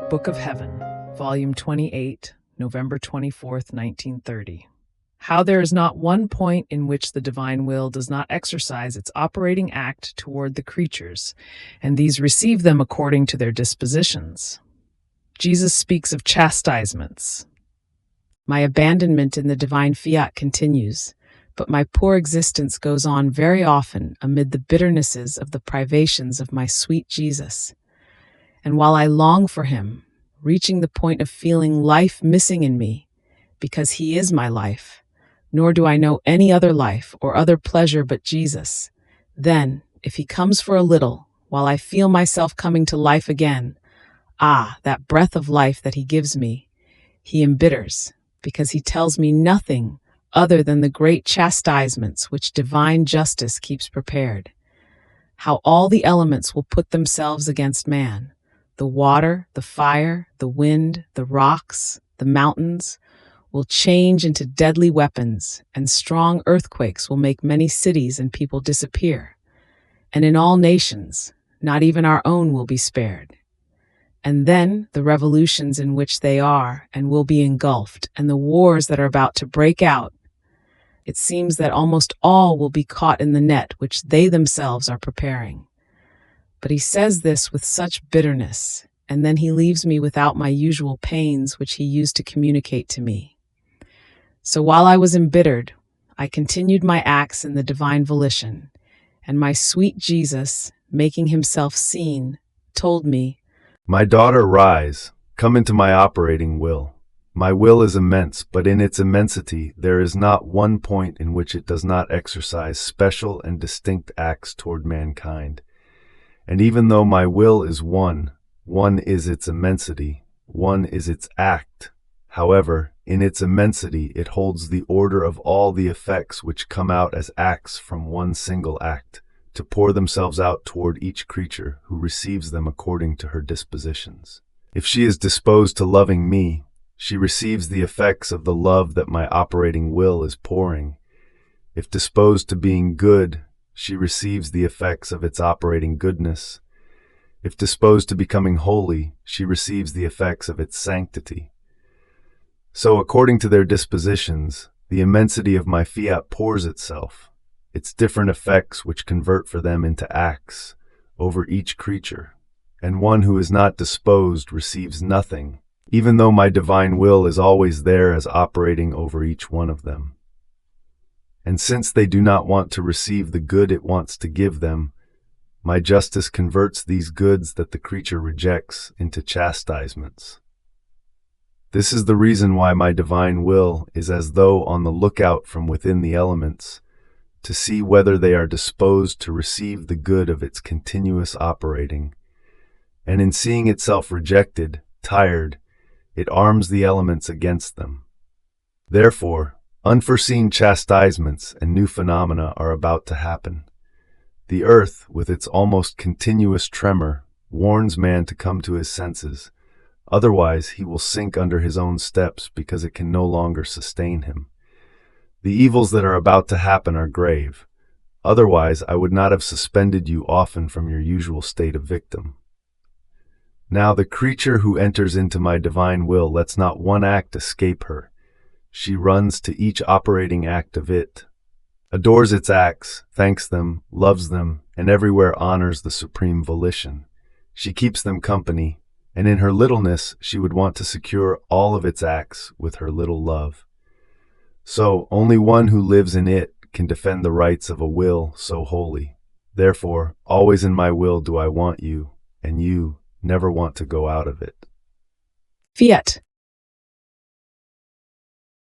Book of Heaven, Volume 28, November 24th, 1930. How there is not one point in which the divine will does not exercise its operating act toward the creatures, and these receive them according to their dispositions. Jesus speaks of chastisements. My abandonment in the divine fiat continues, but my poor existence goes on very often amid the bitternesses of the privations of my sweet Jesus. And while I long for him, reaching the point of feeling life missing in me, because he is my life, nor do I know any other life or other pleasure but Jesus, then, if he comes for a little, while I feel myself coming to life again, that breath of life that he gives me, he embitters, because he tells me nothing other than the great chastisements which divine justice keeps prepared. How all the elements will put themselves against man, the water, the fire, the wind, the rocks, the mountains, will change into deadly weapons, and strong earthquakes will make many cities and people disappear. And in all nations, not even our own will be spared. And then the revolutions in which they are and will be engulfed, and the wars that are about to break out, it seems that almost all will be caught in the net which they themselves are preparing. But he says this with such bitterness, and then he leaves me without my usual pains which he used to communicate to me. So while I was embittered, I continued my acts in the divine volition, and my sweet Jesus, making himself seen, told me, "My daughter, rise, come into my operating will. My will is immense, but in its immensity there is not one point in which it does not exercise special and distinct acts toward mankind. And even though my will is one is its immensity, one is its act. However, in its immensity it holds the order of all the effects which come out as acts from one single act, to pour themselves out toward each creature who receives them according to her dispositions. If she is disposed to loving me, she receives the effects of the love that my operating will is pouring. If disposed to being good, she receives the effects of its operating goodness. If disposed to becoming holy, she receives the effects of its sanctity. So according to their dispositions, the immensity of my fiat pours itself, its different effects which convert for them into acts, over each creature, and one who is not disposed receives nothing, even though my divine will is always there as operating over each one of them. And since they do not want to receive the good it wants to give them, my justice converts these goods that the creature rejects into chastisements. This is the reason why my divine will is as though on the lookout from within the elements, to see whether they are disposed to receive the good of its continuous operating. And in seeing itself rejected, tired, it arms the elements against them. Therefore, unforeseen chastisements and new phenomena are about to happen. The earth, with its almost continuous tremor, warns man to come to his senses. Otherwise, he will sink under his own steps because it can no longer sustain him. The evils that are about to happen are grave. Otherwise, I would not have suspended you often from your usual state of victim. Now, the creature who enters into my divine will lets not one act escape her. She runs to each operating act of it, adores its acts, thanks them, loves them, and everywhere honors the supreme volition. She keeps them company, and in her littleness she would want to secure all of its acts with her little love. So, only one who lives in it can defend the rights of a will so holy. Therefore, always in my will do I want you, and you never want to go out of it. Fiat,